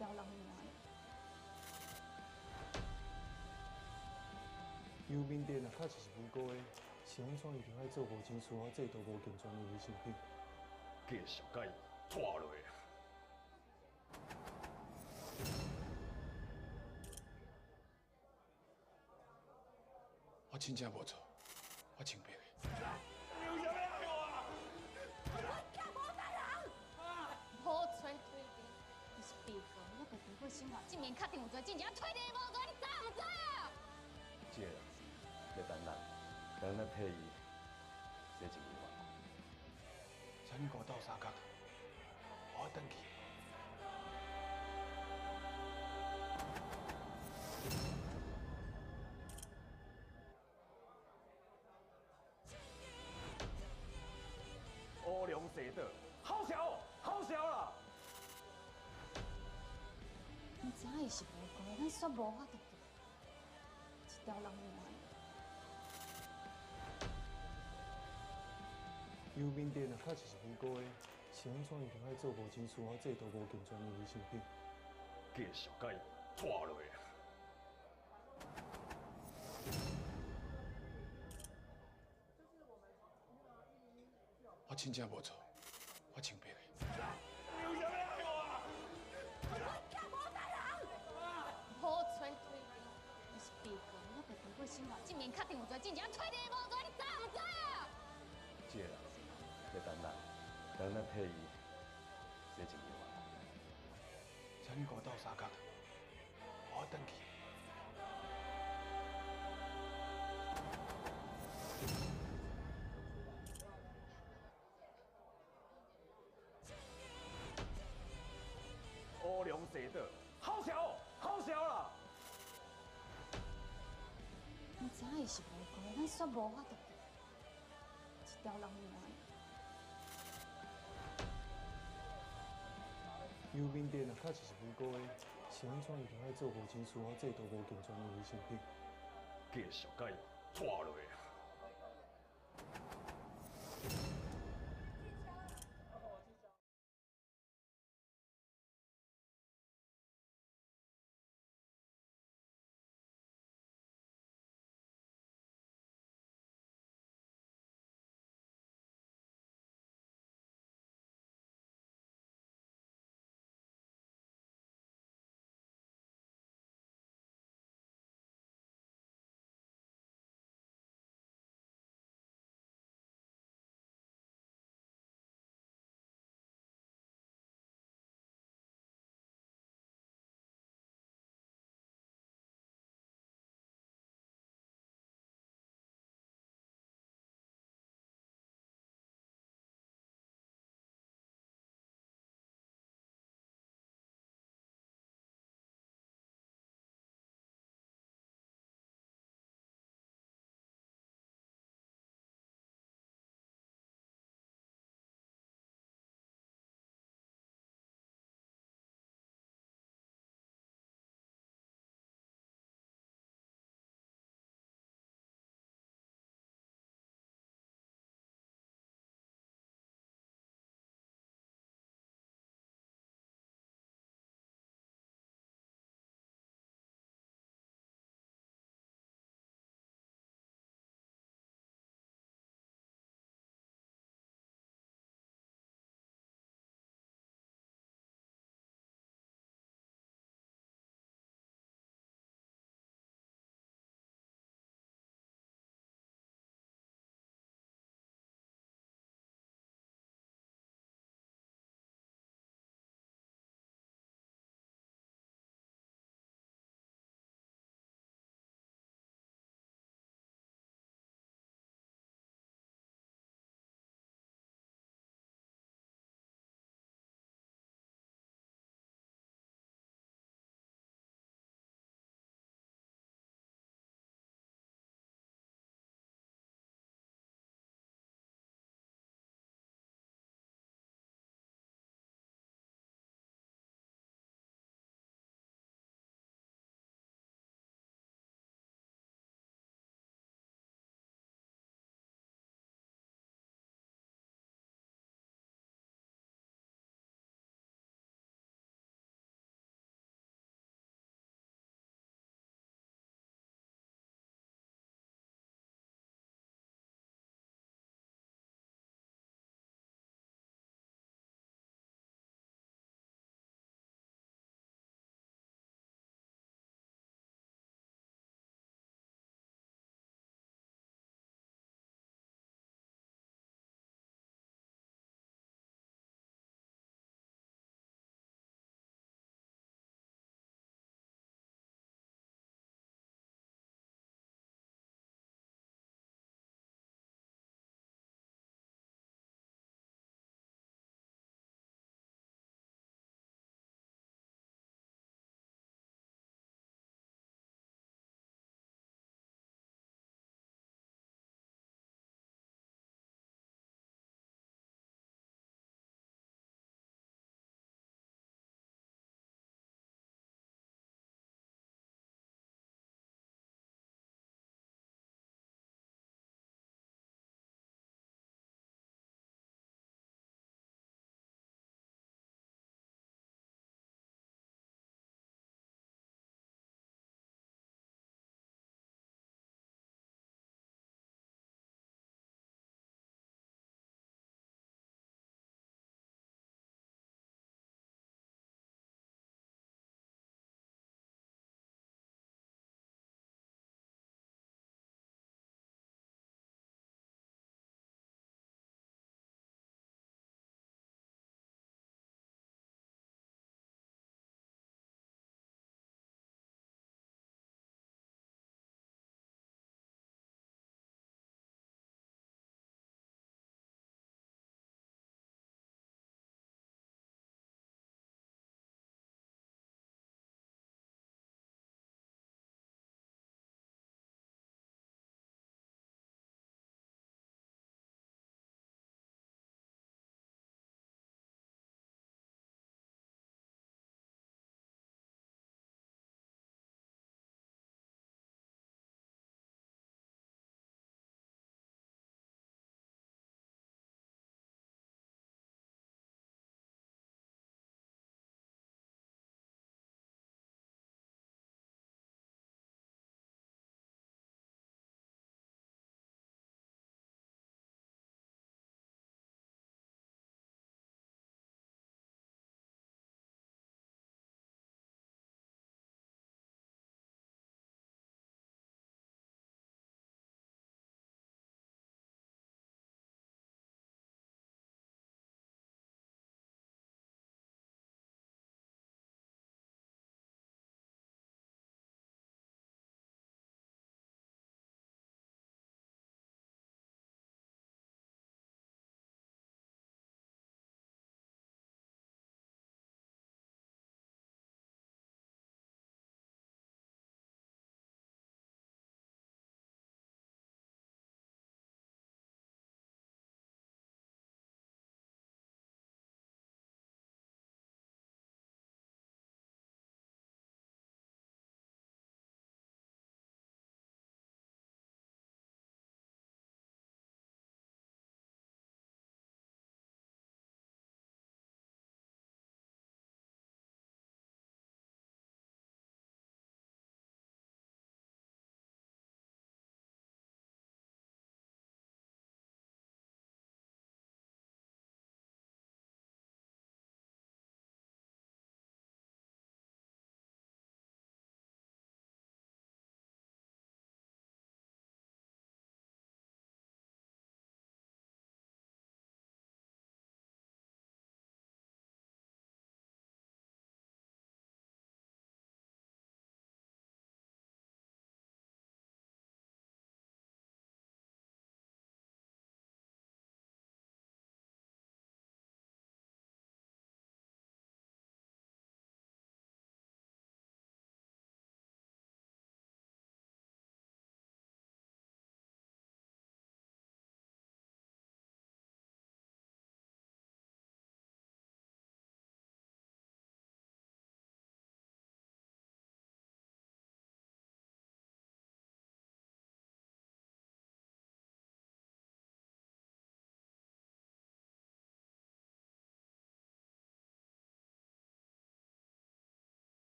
条人命。邮面店啊，确实是无辜的，是安怎伊就爱做无钱事啊，制度无健全的卫生品。继续甲伊拖落去。我真正无错，我清白的。你有啥要害我啊？我甲无杀人。好吹推理，你是被告，我被被告审判，证明确定有罪，真正推理无罪，你知唔知啊？这个人要等人，等咱替伊写一句话。请你给我斗相共，我等去。乌龙蛇岛，好笑，好笑啦！你知影伊是无辜的，咱煞无法度救，一条人命。邮面店啊，确实是无辜的，是安怎伊就爱做无钱事啊，制度无健全的卫生品。继续甲伊拖落去。我真正无错，我清白的。你有啥要害我啊？我甲无杀人。好吹推理，你是被告，我被被告审判，证明确定有罪，真正推理无罪，你知唔知啊？这个人要等人，等咱替伊写一句话。请你给我斗相共，我等去。乌龙蛇岛，好笑，好笑啦！你知影伊是无辜的，咱煞无法度救，一条人命。邮面店啊，确实是无辜的，是安怎伊就爱做无钱事啊，制度无健全的卫生品。继续甲伊拖落去。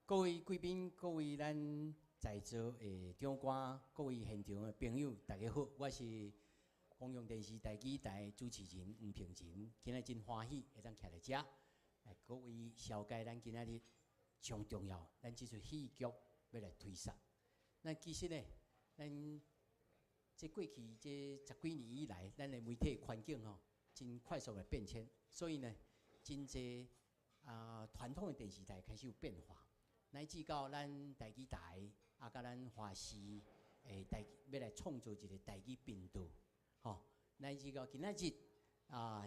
各位贵宾，各位咱在座的长官，各位现场的朋友，大家好，我是公共电视台记台主持人黄平仁。今日真欢喜会当徛在遮，来各位了解咱今仔日上重要，咱这出戏剧要来推杀。咱其实呢，咱这过去这10几年以来，咱的媒体环境吼，真快速的变迁，所以呢，真侪传统的电视台开始有变化。乃至到咱台记台，甲咱华视，要来创造一个台记频道，吼。乃至到今仔日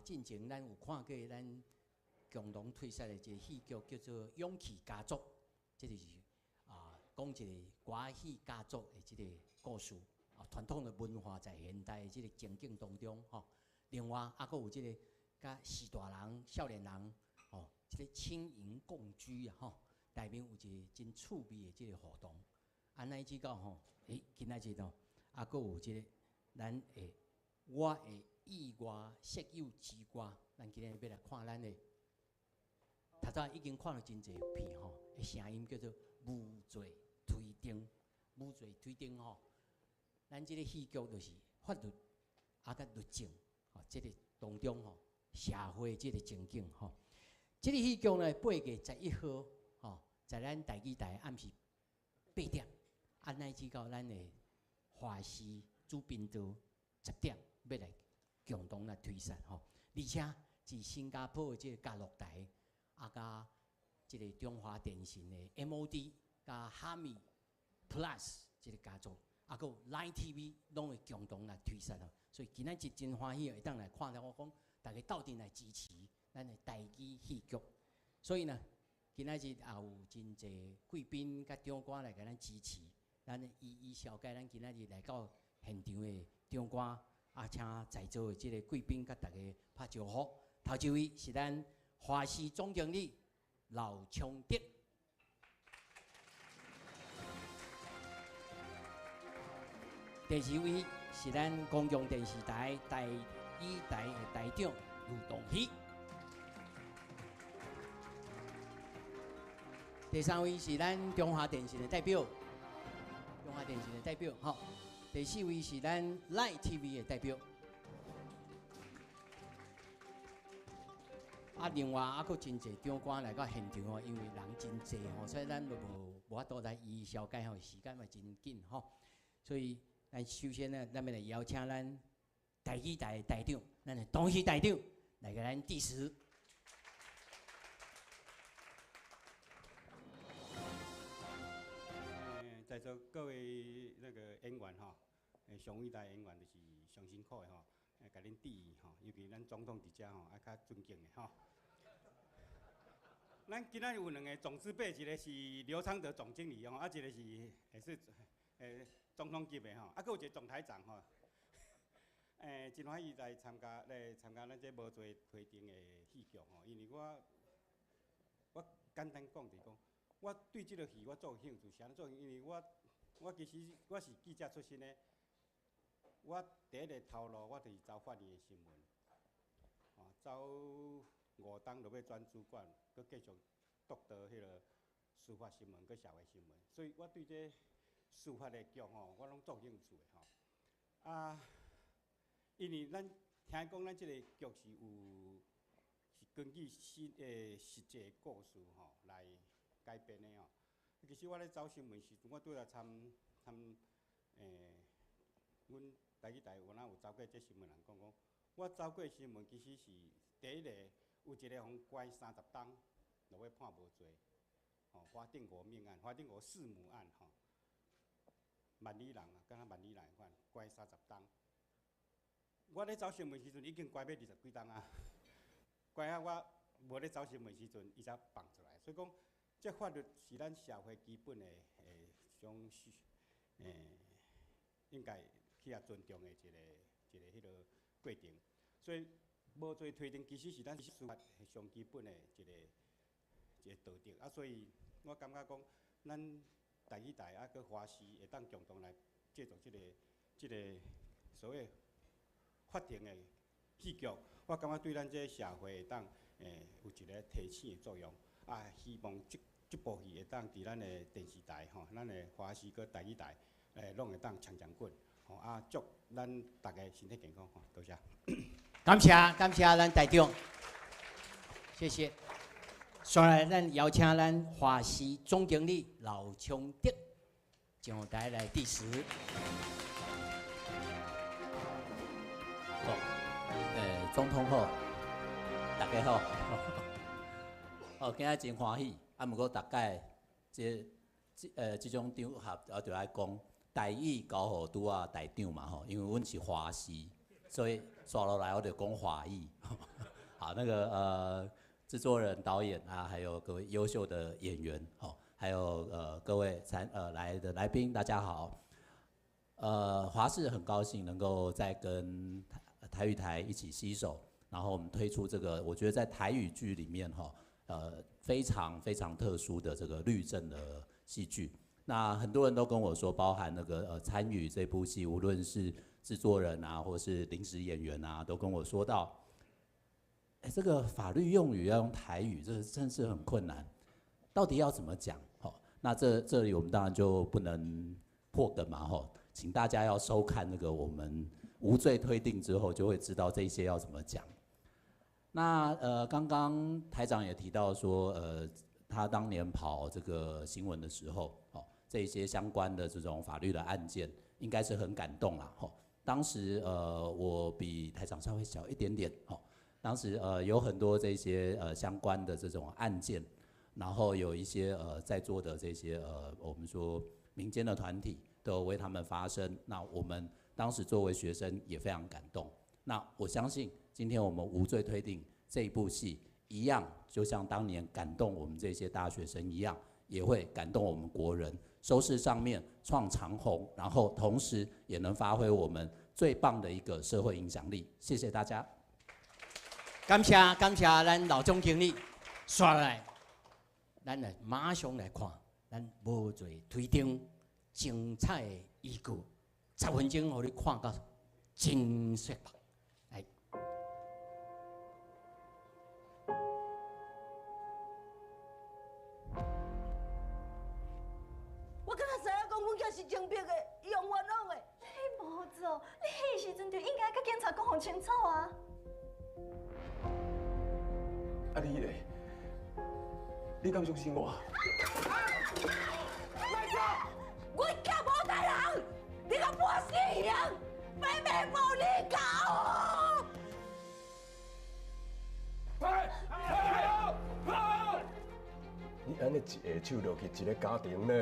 进前咱有看过咱共同推出的一个戏剧，叫做《勇气家族》，这就是讲一个歌戏家族的这个故事，传统的文化在现代的这个情景当中，吼。另外，还佫有这个甲时大人、少年人，吼，这个轻盈共居啊，吼。内面有一个真趣味的即个活动，乃至到吼，今仔日吼，佫有即个咱的我的意外室友之歌，咱今日要来看咱的，头早已经看了真侪片吼，声音叫做无罪推定，无罪推定吼，咱即个戏剧就是法律甲律政吼，即个当中吼社会即个情景吼，即个戏剧呢8月11号。在咱台记台暗时8点，乃至到咱的华视主频道10点，要来共同来推出吼。而且是新加坡的这个嘉乐台，加这个中华电信的 MOD 加哈密 Plus 这个家族，还有 Line TV 拢会共同来推出吼。所以今仔日真欢喜会当来看到我讲，大家斗阵来支持咱的台记戏剧。所以呢。今仔日也有真侪贵宾甲长官来甲咱支持，咱一一了解咱今仔日来到现场的长官，请在座的即个贵宾甲大家拍招呼。头一位是咱华视总经理刘昌德，第二位是咱公共电视台台一台的台长卢东熙。第三位是咱中华电信的代表，中华电信的代表，好。第四位是咱 Line TV 的代表，另外佫真侪长官来到现场哦，因为人真侪吼，所以咱就无法度来一一了解吼，时间嘛真紧吼，所以咱首先呢，咱要来邀请咱台记台的台长，咱的东西台长来给咱致辞。在座各位那个演员哈，上伟大演员就是上辛苦的吼，甲恁致意吼，尤其咱总统伫遮吼，较尊敬的吼。咱今仔有2个总字辈，一个是刘昌德总经理吼，一个是总统级的吼，佫有一个总台长吼。真欢喜来参加咱这无罪推定的戏剧吼，因为我简单讲就是讲。我对这个戏我做有兴趣，是安怎？因为我其实我是记者出身的，我第一个头路我就是走法院的新闻，走5档落要转主管，佮继续督导迄个司法新闻佮社会新闻，所以我对这司法的剧吼，我拢做有兴趣的吼。因为咱听讲咱这个剧是根据实际的故事吼来。改编的哦，其实我咧走新闻时阵，我拄来阮台记台有哪有走过这新闻人讲，我走过新闻其实是第一个有一个互关30档，落尾判无罪，花定国命案、花定国弑母案吼，万里人啊，敢若万里人款，关30档。我咧走新闻时阵已经关要20几档啊，关啊我无咧走新闻时阵，伊才放出来，所以讲。这法律是咱社会基本的种应该去尊重的一个迄个过程，所以无罪推定其实是咱司法上基本的一个道德所以我感觉讲，咱台记台佮华视会当共同来制作这个所谓法庭的戏剧，我感觉对咱这社会会当有一个提醒的作用。希望这部戏会当伫咱的电视台吼，咱的华视搁台语台，拢会当强滚，吼啊，祝咱大家身体健康吼，多谢。感谢咱台长，谢谢。下来，咱邀请咱华视总经理老昌德上台来致辞。总统好，大家好。哦，今仔真欢喜，啊，毋过大概即种场合就爱讲台语交互拄啊台长嘛吼，因为阮是华视，所以刷落来我就讲华语。好，那个制作人、导演啊，还有各位优秀的演员，哦，还有各位来的来宾，大家好。华视很高兴能够再跟台语台一起携手，然后我们推出这个，我觉得在台语剧里面哈，非常非常特殊的这个律政的戏剧。那很多人都跟我说，包含那个参与这部戏，无论是制作人啊，或是临时演员啊，都跟我说到，这个法律用语要用台语，这真是很困难，到底要怎么讲？好，那这里我们当然就不能破梗嘛，吼，请大家要收看那个我们无罪推定之后，就会知道这些要怎么讲。那刚刚台长也提到说，他当年跑这个新闻的时候，哦，这些相关的这种法律的案件，应该是很感动啦，吼。当时我比台长稍微小一点点，吼。当时有很多这些相关的这种案件，然后有一些在座的这些我们说民间的团体都有为他们发声。那我们当时作为学生也非常感动。那我相信今天我们无罪推定这一部戏一样，就像当年感动我们这些大学生一样，也会感动我们国人，收视上面创长虹，然后同时也能发挥我们最棒的一个社会影响力。谢谢大家。感谢咱老总经理，刷来，咱来马上来看咱无罪推定精彩的依据，10分钟，互你看到真雪白。来，我敢若知影讲阮囝是精逼的，伊用冤枉的。你无做，你迄时阵就应该甲警察讲互清楚啊！啊你咧，你敢相信我？来走！阮囝无杀人，你甲判死刑，妹妹无你搞。你安尼一下手落去一个家庭呢？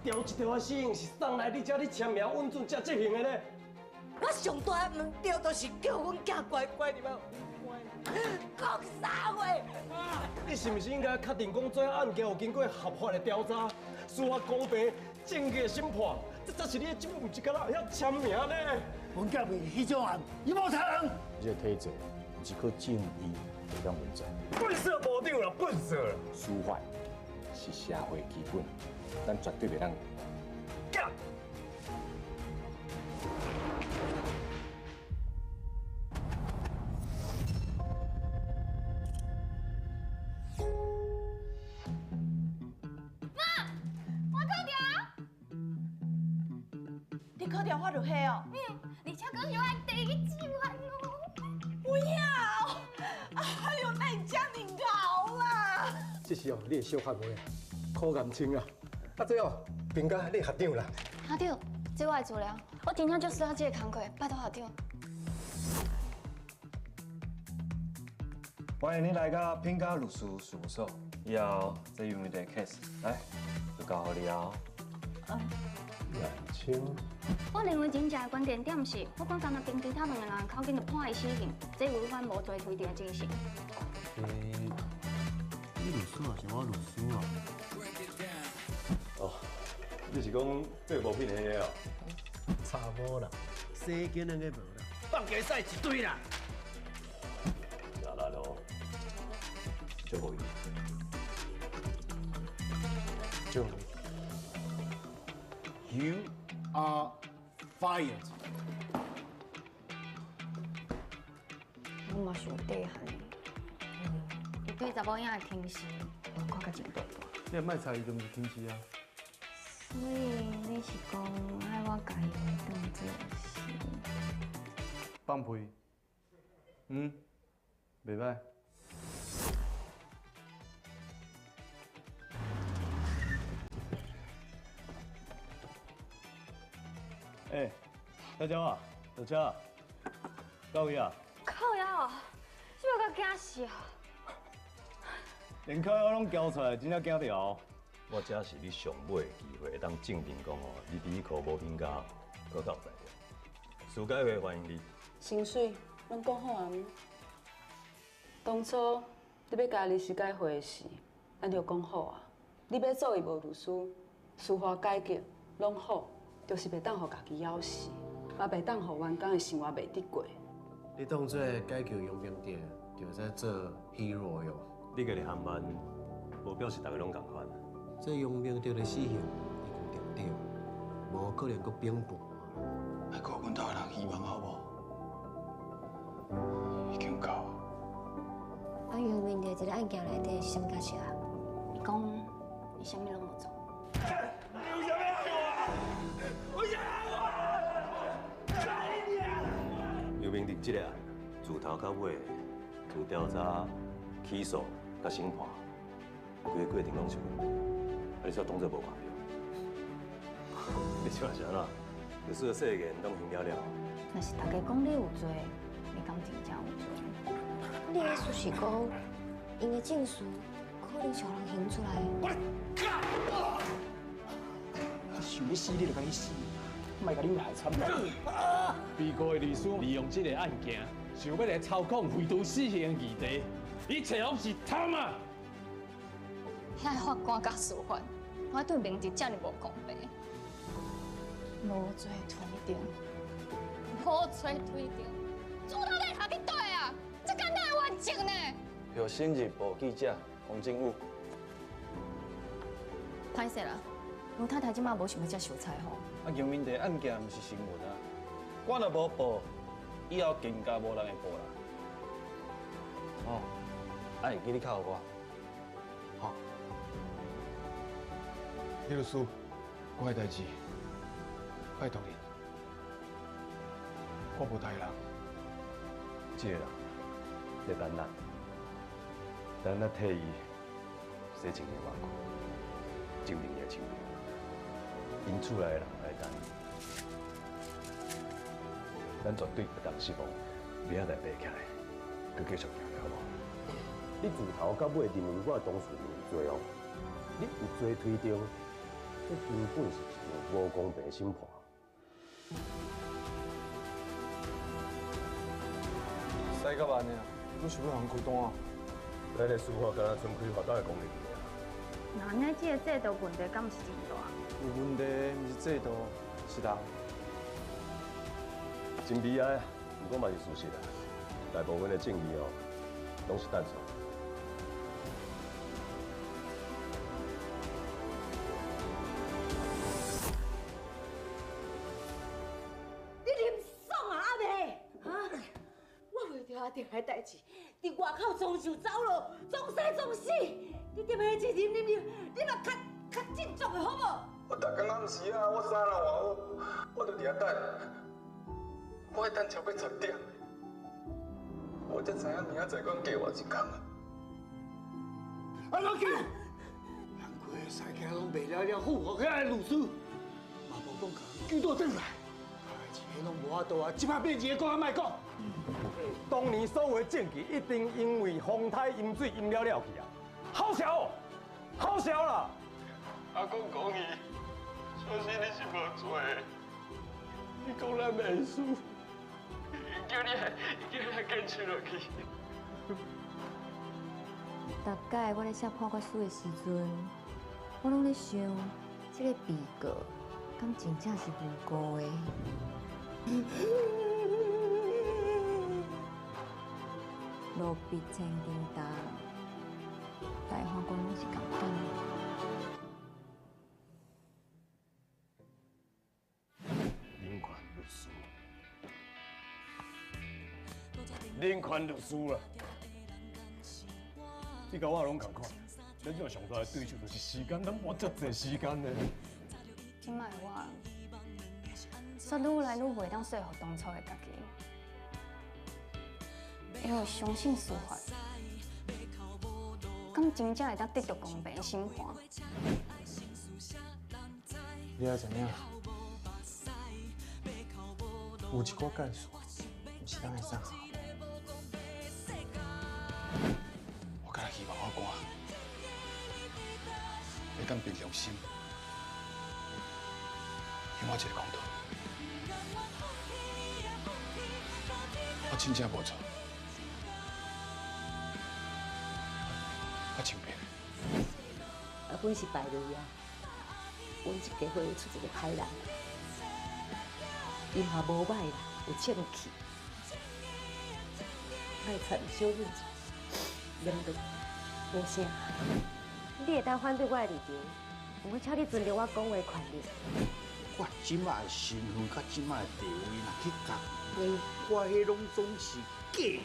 这一条的死刑是送来你遮你签名稳准才执行的呢？我上大的目标就是叫阮囝乖乖入来。讲啥话？你是不是应该确定讲这案件有经过合法的调查，司法公平、正义的审判，这才是你的职务，唔是干那遐签名呢？阮囝袂迄种案，伊无杀人。这个体制不是靠正义会当运作。笨色无对啦，笨色啦！司法是社会基本，咱绝对袂当。干！你考掉我就黑哦。而且佫又爱第一季完哦。不要！哎呦，那你遮尔高啦！这是哦，你的小学妹啊，考验清啊，啊最后评价你校长啦。校长，这我的资料，我真正就需要这个工课，拜托校长。欢迎你来到品家律师事务所。以后这有问题 case 来，就交互你啊。两千。我认为真正的关键点是，我讲敢若凭其他两个人口径就判伊死刑，这违反无罪推定的精神。你律师啊，是我律师啊。哦，你是讲对无品的迄个哦？差无啦，生囡仔个无啦，放假赛一堆啦。哪来咯？就无用。就 You are fired。我嘛是有底限的，你对查某囝的轻视，我看甲真大大。你也莫猜伊就毋是轻视啊。所以你是讲爱我家己当做是？放屁。袂歹。小娇啊，小车啊，到位啊！靠呀！这个惊死啊！连靠腰拢交出来，真正惊着。我这是你上尾的机会，当证明讲哦，你第一科无评价，搁到在了。事改会欢迎你。薪水拢讲好啊？当初你要加入司改会的时，咱就讲好啊。你要做义务律师，司法改革拢好，就是袂当互家己咬死，也袂当互员工的生活袂得过。你当做改革佣兵店，就在做 hero 哟。你个日航班，无表示大家拢共款。这佣兵店的死刑已经定掉，无可能搁变盘。还给阮台人希望好无？已经够。啊，杨明在这个案件内底是啥物角色啊？你讲，你啥物拢无做。你有啥要害我？我想我！尤明定这个案，自头到尾，从调查、起诉到审判，规个过程拢是阮，啊你煞当作无看到？你笑啥啦？律师的誓言拢行了了。若是大家讲你有罪，你讲真正有罪？你的意思是讲，因的证词可能小人行出来？我想要死你就甲你死，莫甲你害惨了。被告的律师利用这个案件，想要来操控废除死刑的议题，一切拢是他妈！遐法官甲司法，我对明治遮尔无公平，无罪推定，无罪推定，主导在下去对啊！这简单的完情呢？有新日报记者洪金武，歹势啦，吴太太即马无想要接受采访。啊，杨明地案件毋是新闻啊，我若无报，以后更加无人会报啦。哦，啊会记你靠我。好。李律师，我的代志，拜托你，我无大人。这个人在等咱，等咱替伊洗清的冤屈，证明伊的清白。因厝内的人来等伊，咱绝对不当失望，明仔载爬起来，佮继续行了，好无？你自头到尾认为我的当事人有罪哦，你有罪推定，这根本是一场无公平的审判。使到万呢，你想要人开单啊？咱的司法敢若纯开发到的功能尔。那安尼，这个制度问题敢毋是真大？有问题毋是制度，是人。真悲哀，不过嘛是事实啊。大部分的正义哦，拢是单纯。你啉爽啊，阿妹？啊！我为着阿弟的代志，伫外口装修走路，装生装死。你踮下去啉，你嘛较振作的好无？我逐工暗时啊，我衫若换好，我就伫遐等。我爱等超过10点，我才知影明仔载讲加我一工啊。啊，老舅，难怪赛起拢袂了了，富学遐个律师，嘛无讲甲举倒转来，一个拢无法度啊！即摆变一个讲也莫讲。当年所有的证据一定因为风台饮水饮了了去啊！好笑哦，好笑啦！阿公讲伊，相信你是无做的，你讲咱袂输，叫你还坚持落去。大概我咧写判决书的时阵，我拢咧想，这个被告敢真正是无辜的？路必千斤重，大法官拢是共款。林权律师，林权律师啊！你甲我拢共款，咱即马上大的对手就是时间，咱无足侪时间呢。即摆我，煞愈来愈袂当说服当初的家己，因为相信司法，敢真正会当得到公平的审判。你要怎样？有一个干事，不是咱会使好。我敢希望法官会敢凭良心，给我一个公道。我真正无错，我清白。阮是败类啊，阮一家伙出一个歹人，伊嘛无歹啦，有正气，卖惨小日子，连落无声。你会当反对我的立场，我请你尊重我讲话的权利。我即马的身份，甲即马的地位，若去讲，我迄拢总是假的，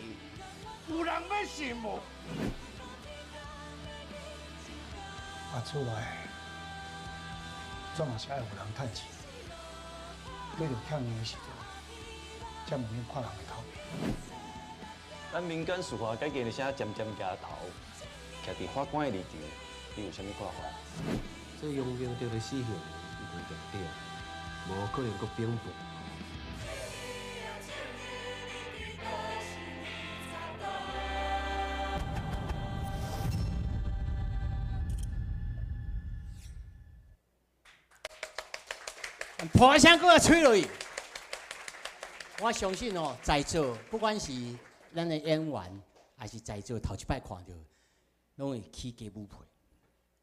有人要信无？啊，厝内总嘛是爱有人趁钱，你着欠伊的时阵，才毋免看人的头皮。咱民间司法改革的声渐渐抬头，徛伫法官的立场，你有啥物看法？这杨明着的死刑已经决定，无可能阁辩驳。破声搁要吹落去。我相信哦，在座不管是咱的演员，还是在座头一摆看到，拢会起鸡母皮。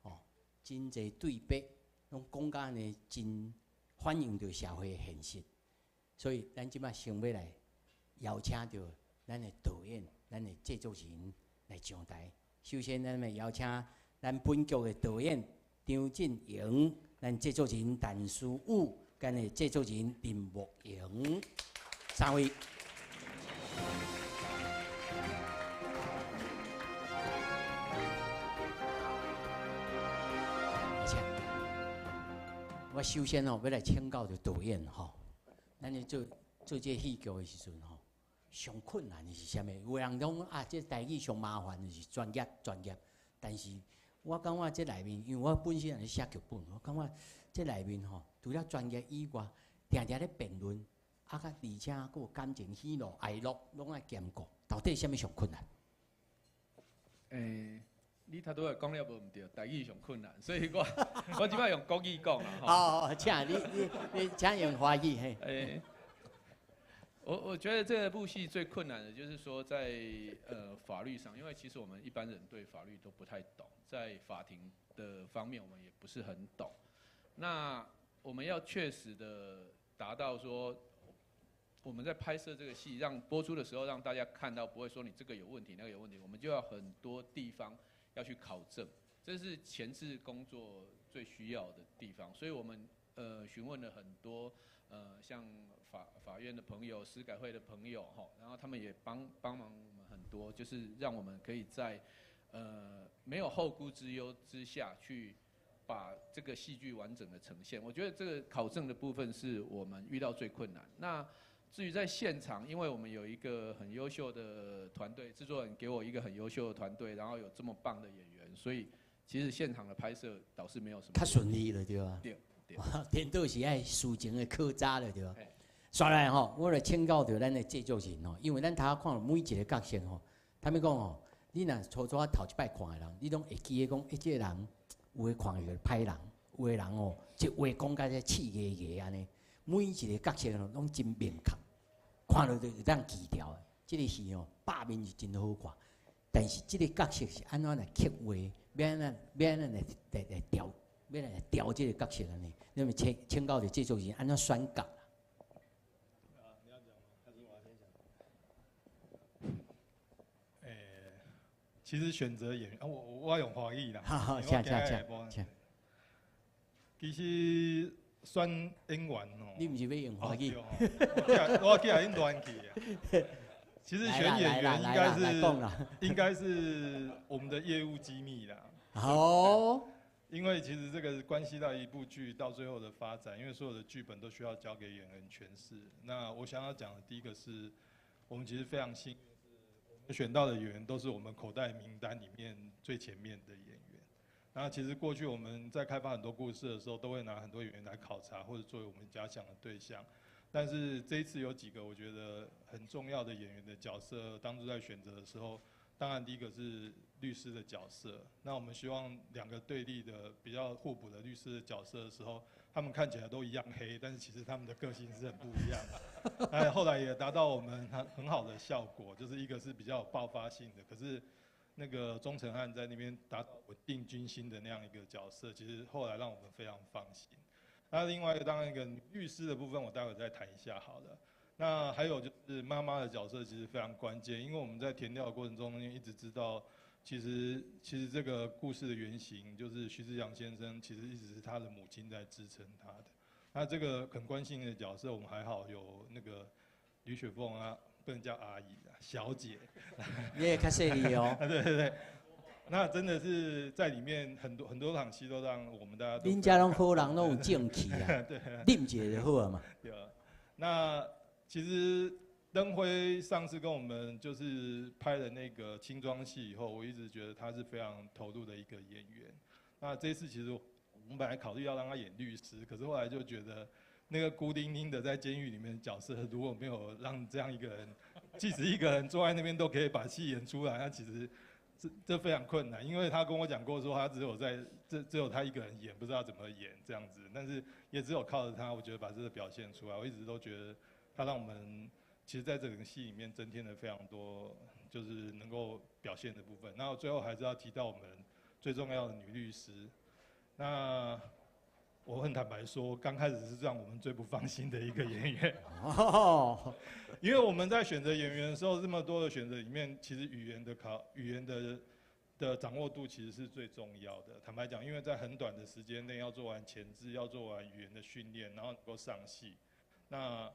哦，真侪对白，拢讲甲呢真反映着社会的现实。所以咱即摆想要来邀请到咱的导演、咱的制作人来上台。首先，咱要邀请咱本剧的导演张振营，咱制作人陈书武。跟的制作人林木营三位，而且我首先哦要来请教着导演吼，咱咧做这戏剧的时阵吼，上困难的是啥物？有人讲啊，这台语上麻烦的是专业，但是我感觉这内面，因为我本身也是写剧本，我感觉这内面吼。除了专业以外，常常咧辩论，而且佫有感情喜怒哀乐，拢爱兼顾。到底啥物上困难？你头拄个讲了无毋对，台语上困难，所以我即摆用国语讲啦。哦，请你请用华语嘿。我觉得这部戏最困难的就是说在法律上，因为其实我们一般人对法律都不太懂，在法庭的方面我们也不是很懂。那我们要确实的达到说，我们在拍摄这个戏，让播出的时候让大家看到，不会说你这个有问题，那个有问题，我们就要很多地方要去考证，这是前置工作最需要的地方。所以我们询问了很多像法院的朋友、司改会的朋友哈，然后他们也帮忙我们很多，就是让我们可以在没有后顾之忧之下去。把这个戏剧完整的呈现，我觉得这个考证的部分是我们遇到最困难。那至于在现场，因为我们有一个很优秀的团队，制作人给我一个很优秀的团队，然后有这么棒的演员，所以其实现场的拍摄倒是没有什么。较顺利了，对吧？对。颠倒是爱事情的考察了，对吧？刷来吼，我来请教到咱的制作人吼，因为咱头看每一个角色吼，他们讲吼，你若初头一摆看的人，你拢会记得讲，这个人。有诶看个歹人，有诶人哦，即话讲甲这气牙牙安尼，每一个角色拢真明确，看落就当记条诶。即个戏哦，画面是真好看，但是即个角色是安怎来刻画，要安怎来调，要来调即个角色安尼，那么请教的制作人安怎选角？你要讲吗？还是我要先讲？其实选择演员啊，我用华语啦。好，请。其实选演员哦，你毋是要用华语？我今日已经乱去啊。其实选演员应该是我们的业务机密啦。哦。因为其实这个关系到一部剧到最后的发展，因为所有的剧本都需要交给演员诠释。那我想要讲的第一个是，我们其实非常幸运，我们选到的演员都是我们口袋名单里面最前面的演员。那其实过去我们在开发很多故事的时候，都会拿很多演员来考察或者作为我们假想的对象。但是这一次有几个我觉得很重要的演员的角色，当初在选择的时候，当然第一个是律师的角色。那我们希望两个对立的比较互补的律师的角色的时候，他们看起来都一样黑，但是其实他们的个性是很不一样的。那后来也达到我们很好的效果，就是一个是比较有爆发性的，可是那个钟成汉在那边达到稳定军心的那样一个角色，其实后来让我们非常放心。那另外一个当然一个律师的部分，我待会再谈一下好了。那还有就是妈妈的角色其实非常关键，因为我们在填调的过程中一直知道，其实这个故事的原型就是徐志强先生，其实一直是他的母亲在支撑他的。那这个很关心的角色，我们还好有那个吕雪凤啊，不能叫阿姨啊，小姐。你也看戏里哦。对对对。那真的是在里面很多场戏都让我们大家都。恁家拢好人拢有正气啊，对，啉一下就好了嘛。对啊，那其实登辉上次跟我们就是拍了那个轻装戏以后，我一直觉得他是非常投入的一个演员。那这一次其实我们本来考虑要让他演律师，可是后来就觉得那个孤零零的在监狱里面的角色，如果没有让这样一个人，即使一个人坐在那边都可以把戏演出来，那其实。这非常困难，因为他跟我讲过说，他只有他一个人演，不知道怎么演这样子，但是也只有靠着他，我觉得把这个表现出来。我一直都觉得他让我们其实在这个戏里面增添了非常多，就是能够表现的部分。然后最后还是要提到我们最重要的女律师。那我很坦白说，刚开始是让我们最不放心的一个演员。因为我们在选择演员的时候，这么多的选择里面，其实语言的掌握度其实是最重要的。坦白讲，因为在很短的时间内要做完前置，要做完语言的训练，然后能够上戏，那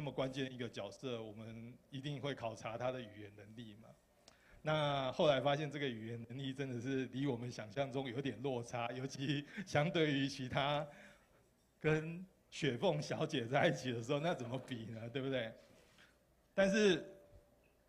么关键一个角色，我们一定会考察他的语言能力嘛。那后来发现这个语言能力真的是离我们想象中有点落差，尤其相对于其他跟雪凤小姐在一起的时候，那怎么比呢？对不对？但是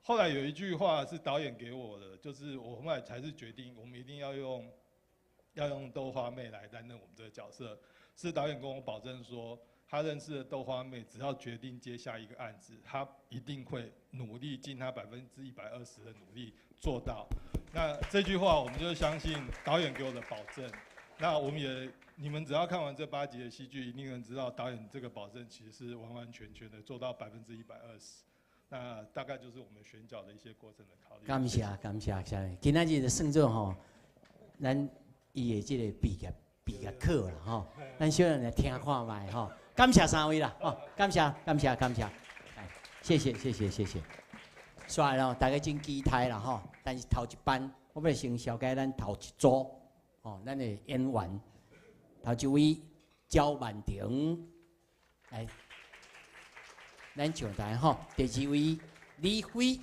后来有一句话是导演给我的，就是我后来才是决定，我们一定要用豆花妹来担任我们这个角色。是导演跟我保证说，他认识的豆花妹，只要决定接下一个案子，他一定会努力尽他120%的努力做到。那这句话我们就相信导演给我的保证。那我们也，你们只要看完这8集的戏剧，一定能知道导演这个保证其实是完完全全的做到120%。那大概就是我们选角的一些过程的考虑。感谢。今仔日就算做吼，咱伊的这个毕业课啦吼，咱小人来听看卖吼。感谢3位啦，吼，感谢，谢谢。煞咯，大家真期待啦吼，但是头一班我要先小解咱头一组，吼，咱的演员，头一位焦曼婷，来。咱上台吼，第2位李辉，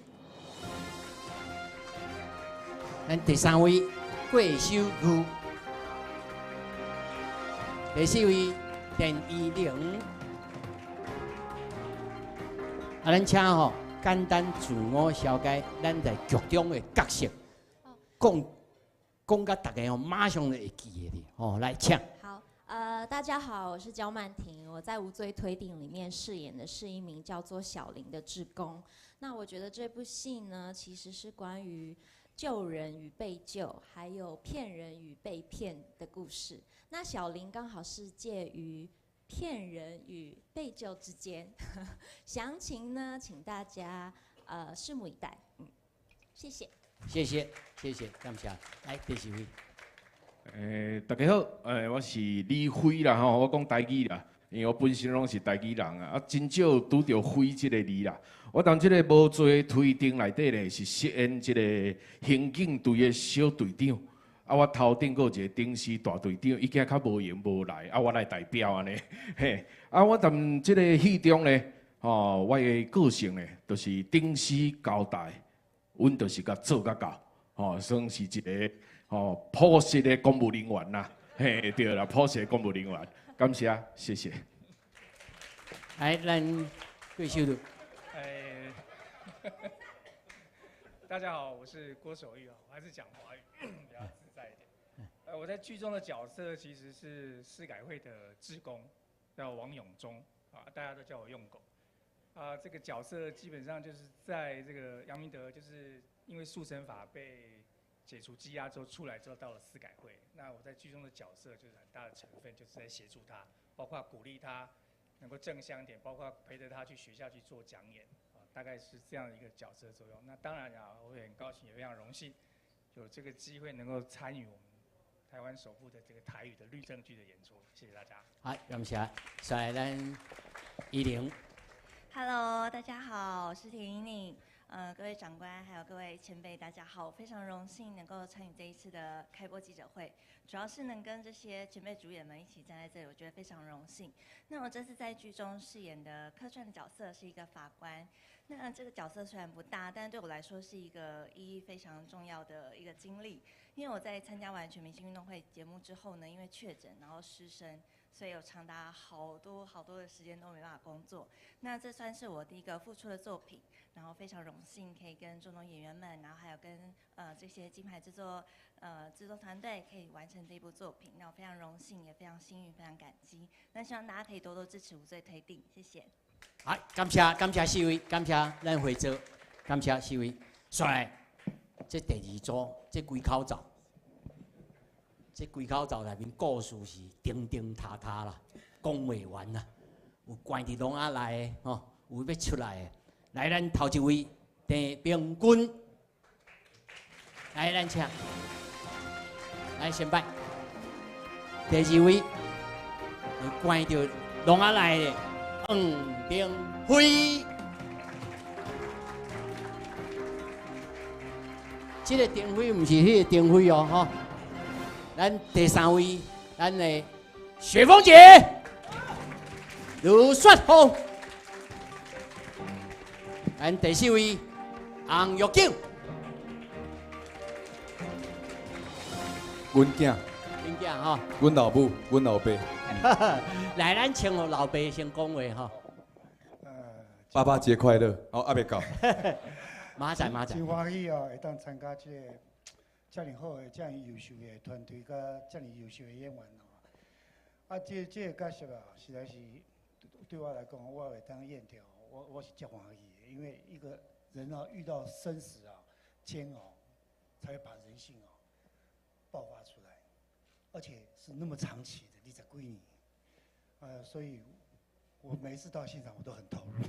咱第3位郭秀如，第4位陈依玲。咱请吼简单自我了解咱在剧中的角色，讲甲大家吼马上就会记的吼，来请。大家好，我是焦曼婷。我在《无罪推定》里面饰演的是一名叫做小林的志工。那我觉得这部戏呢，其实是关于救人与被救，还有骗人与被骗的故事。那小林刚好是介于骗人与被救之间。详情呢，请大家拭目以待。谢谢。谢谢，感谢。来，第4位。大家好，我是李辉啦吼，我讲台语啦，因为我本身拢是台语人啊，真少拄到辉这个字啦。我当这个无罪推定内底咧是饰演这个刑警队的小队长，啊，我头顶有一个顶司大队长，伊今较无闲无来，啊，我来代表安尼，嘿，啊，我踮这个戏中咧，我的个性呢，就是顶死交代，阮就是甲做甲到，算是一个朴实的公务人员啦。嘿，对啦，朴实的公务人员，感谢，谢谢。来，咱贵秀的。大家好，我是郭守玉啊，我还是讲华语比较自在一点。我在剧中的角色其实是市改会的志工，叫王永忠啊，大家都叫我用狗。这个角色基本上就是在这个杨明德，就是因为速审法被解除羁押之后出来之后，到了市改会。那我在剧中的角色就是很大的成分，就是在协助他，包括鼓励他能够正向一点，包括陪着他去学校去做讲演。大概是这样的一个角色作用。那当然啊，我也很高兴，也非常荣幸，有这个机会能够参与我们台湾首部的这个台语的律政剧的演出。谢谢大家。好，感谢。再来，咱10。Hello， 大家好，我是田依宁。各位长官还有各位前辈，大家好，我非常荣幸能够参与这一次的开播记者会，主要是能跟这些前辈主演们一起站在这里，我觉得非常荣幸。那我这次在剧中饰演的客串的角色是一个法官，那这个角色虽然不大，但对我来说是一个意义非常重要的一个经历，因为我在参加完全明星运动会节目之后呢，因为确诊然后失声。所以有长达好多的时间都没办法工作，那这算是我第一个复出的作品，然后非常荣幸可以跟众多演员们，然后还有跟这些金牌制作团队可以完成这部作品，那我非常荣幸，也非常幸运，非常感激。那希望大家可以多多支持无罪推定，谢谢。好，感谢四位，感谢咱会长，感谢四位。来，这第2组，这龟口罩。这龟口罩内面故事是叮叮塔塔啦，讲袂完啦，有关伫笼仔内的，有要出来的。来，咱头一位郑平君，来，咱请，来先拜。第2位有关着笼仔内的黄炳辉，这个丁辉不是迄个丁辉哦，咱第3位，咱的雪峰姐卢雪峰，咱第4位洪玉景，阮囝，恁囝吼，阮老母，阮老爸。来，咱请我老爸先讲话吼。爸爸节快乐！哦，还袂到。马仔。真欢喜哦，会当参加这个这么好的、这么优秀的团队，甲这么优秀的演员哦。这个角色啊，实在是对我来讲，我会当演掉，我是真欢喜的，因为一个人啊，遇到生死啊、煎熬，才会把人性啊爆发出来，而且是那么长期的，20几年，所以我每一次到现场我都很投入，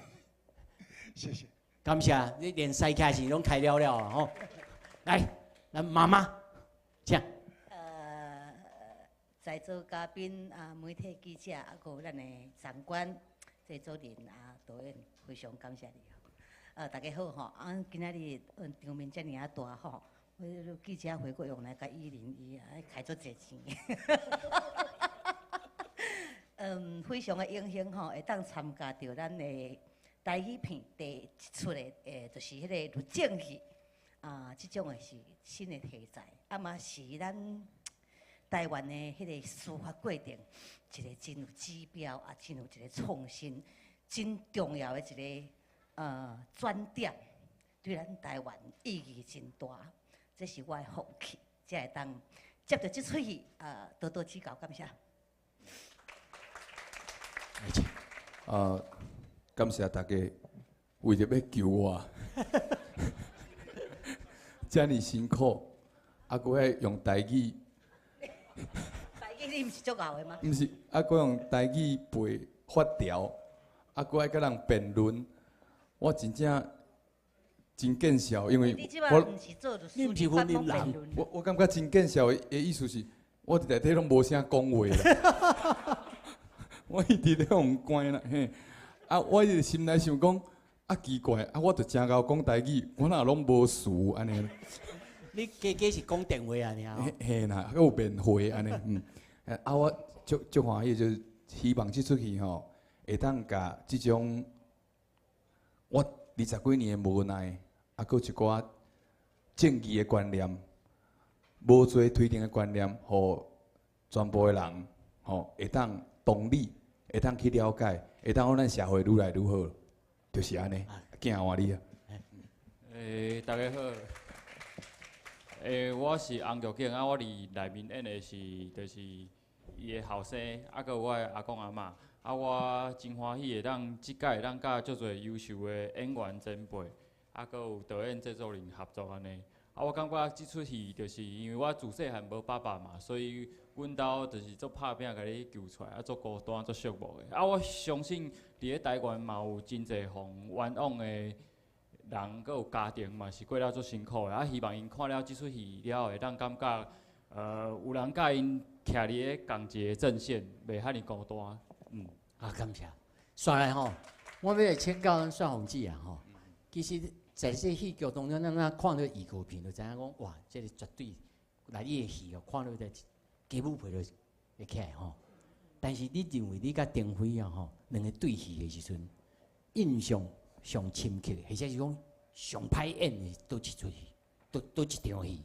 谢谢。感谢，你连赛开始拢开了啊吼！来，咱妈妈，请。在座嘉宾媒体记者，还有咱的长官、制作人导演，非常感谢你。大家好吼，今仔日场面遮尔大吼，我记者会过用来甲101开足侪钱。非常的荣幸吼，会当参加到咱的台语片第一出的就是迄个律政戏即种的是新的题材，嘛是咱台湾的迄个司法过程一个真有指标真有一个创新，真重要的一个转点，对咱台湾意义真大。这是我的福气，才会当接到这出戏多多指教，感谢。感谢大家为着要救我，遮尔辛苦，佫爱用台语。台语你毋是足敖的吗？毋是，佫用台语背法条，佫爱甲人辩论，我真正真见笑，因为我感觉真见笑的意思是，我伫内底拢无啥讲话啦。我一直咧用关啦，嘿，我一直心内想讲，奇怪，我著真够讲台语，我哪拢无事安尼。你加是讲电话啊？你啊？嘿啦，还有面会安尼，我足欢喜，就是希望这出戏吼，会当甲即种我20几年的无奈，啊，搁一寡正义的观念，无做推动的观念，互全部的人吼会当同理，会当去了解，会当让咱社会愈来愈好，就是安尼。敬换你啊！大家好。我是洪玉景啊，我伫内面演的是就是伊的后生，啊，佮我的阿公阿嬷。啊，我真欢喜会当即届会当甲足侪优秀的演员前辈，啊，佮有导演制作人合作安尼。啊，我感觉即出戏就是因为我自细汉无爸爸嘛，所以阮兜就是做拍拼甲你救出来，啊，做孤单做寂寞的。啊，我相信伫咧台湾嘛有真侪互冤枉的人，佮有家庭嘛是过了足辛苦的。啊，希望因看了即出戏了后，会当感觉有人甲因徛伫咧同一个阵线，袂遐尼孤单。感谢。煞来吼，我要来请教咱算宏志啊吼。其实在这戏剧当中，咱看到预告片就知影讲，哇，这个绝对来你的戏哦，看到在基本配就会起来吼。但是你认为你甲丁辉啊吼，两个对戏的时阵，印象上深刻，或者是讲上歹演的倒一出戏，倒一场戏？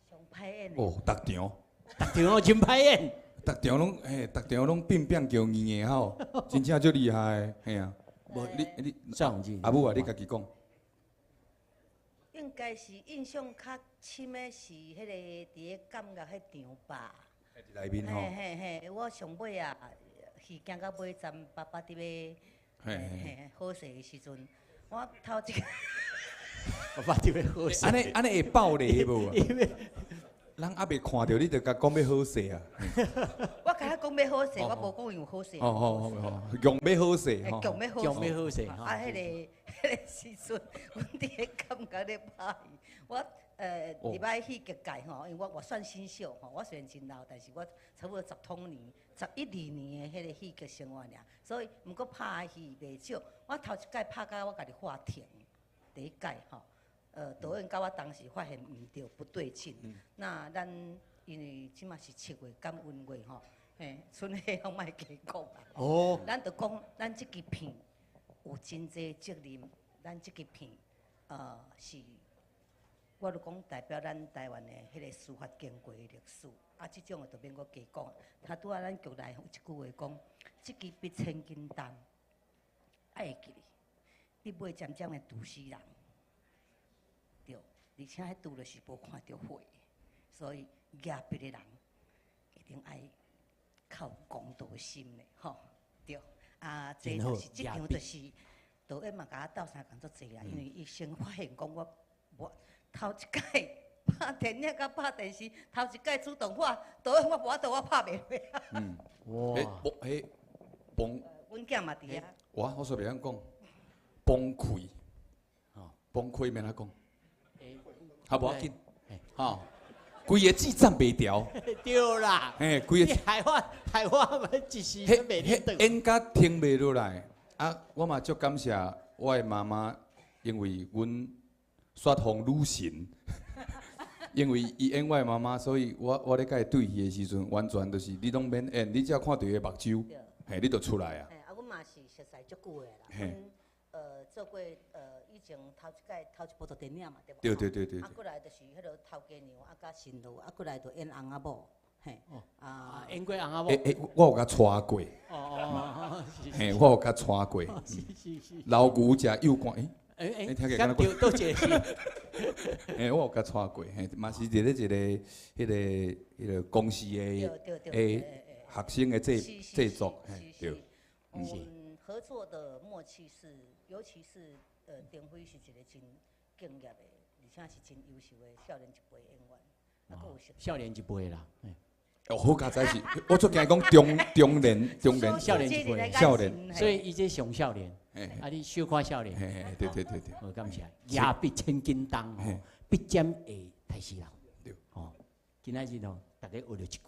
上歹演的。哦，逐场。逐场都真歹演。逐场拢逐场拢变变叫硬硬吼，真正足厉害，嘿啊！无你算宏志，阿母啊，你家己讲。应该是印象较深的是迄个伫咧感觉迄场吧。内面吼。嘿，我上尾啊，戏行到尾站，爸爸伫咧好势的时阵，我头一个。爸爸伫咧好势。安尼会爆雷无？人还未看到，你就甲讲要好势啊！我甲他讲要好势，我无讲有好势。用要好势吼。用要好势。啊，迄个时阵，阮伫咧感觉咧拍戏，我入来戏剧界吼，因为我算新秀吼，我虽然真老，但是我差不多11、12年的迄个戏剧生活尔，所以毋过拍戏袂少。我头一届拍到我家己画停，第一届吼。导演甲我当时发现毋对，不对劲。那咱因为即马是7月感恩月吼，春夏拢莫加讲啦。哦。咱就讲，咱即支片有真济责任，咱即支片是，我就讲代表咱台湾的迄个司法经过的历史。啊，即种就免我加讲。他拄仔咱局内有一句话讲，即支笔千斤重，爱会记哩，你袂渐渐的毒死人。对，而且迄拄就是无看到血，所以压迫的人一定爱靠公道心的，吼。对，啊，这就是即场就是导演嘛，甲我斗相共足济啦，因为伊先发现讲我头一届拍电影甲拍电视，头一届主动画，导演我无法度我拍袂落。哇！迄崩。阮囝嘛伫遐。我说袂晓讲，崩溃，崩溃免哪讲。啊，无要紧，吼，规个字站袂调。对啦。规个。害我一时都袂听到。演甲停袂落来，啊，我嘛足感谢我的妈妈，因为阮雪红女神，因为伊演我的妈妈，所以我咧甲伊对戏的时阵，完全就是你拢免演，你只要看到伊目睭，你就出来啊。啊，阮嘛是熟悉足久的啦。做过以前头一部做电影嘛，对无？对。啊，过来就是迄落头家娘啊，甲新妇，啊，过来就演翁仔某，嘿。演过翁仔某。我有甲娶过。嘿，我有甲娶过。是。老牛食幼肝，听起来敢若倒一个是。我有甲娶过，嘿，嘛是伫咧迄个公司的学生的制作，对。合作的默契是，尤其是丁辉是一个真敬业的，而且是真优秀的少年一辈演员，少年一辈啦。哦，好佳哉是，我最惊讲中年少年一辈，少年，所以伊这上少年，啊你小看少年，对，好感谢，也必千斤重，必将会杀死人，对，哦，今仔日哦，大家学了一句。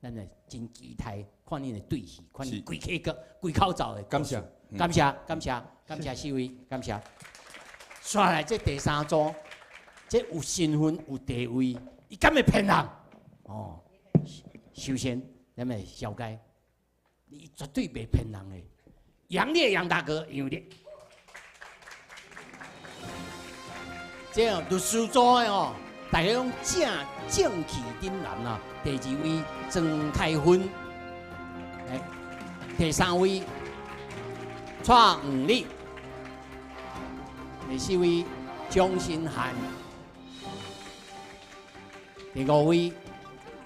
咱来真期待看恁的对戏，看恁规气个、规口罩的。感谢四位，感谢。刷来这第三组，这有身份、有地位，伊敢会骗人？哦，首先咱们小解，伊绝对袂骗人的。杨烈杨大哥，杨烈。这样律师组的哦，大家拢正气凛然啊。第2位曾开芬，第3位蔡黄丽，第4位江新涵，第5位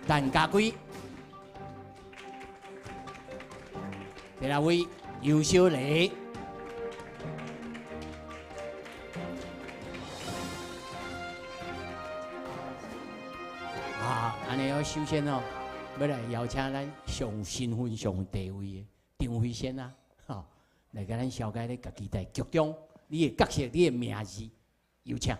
陈家贵，第6位尤小丽。安尼我首先哦，要来邀请咱上身份、上地位的张飞先啊，吼，来甲咱小解咧家己在剧中你的角色、你的名字，有请。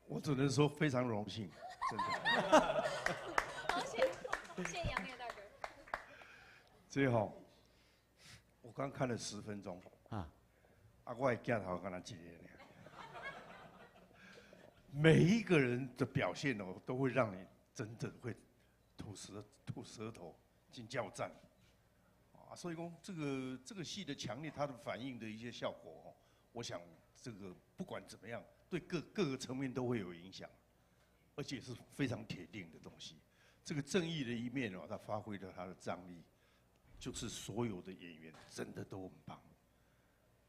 我只能说非常荣幸，真的。好，谢杨烈大哥。这吼，我刚看了10分钟啊，我的镜头跟他一个呢。每一个人的表现哦，都会让你真的会吐舌头，进叫赞啊！所以说这个戏的强烈，它的反应的一些效果哦，我想这个不管怎么样，对各个层面都会有影响，而且是非常铁定的东西。这个正义的一面哦，它发挥了它的张力，就是所有的演员真的都很棒，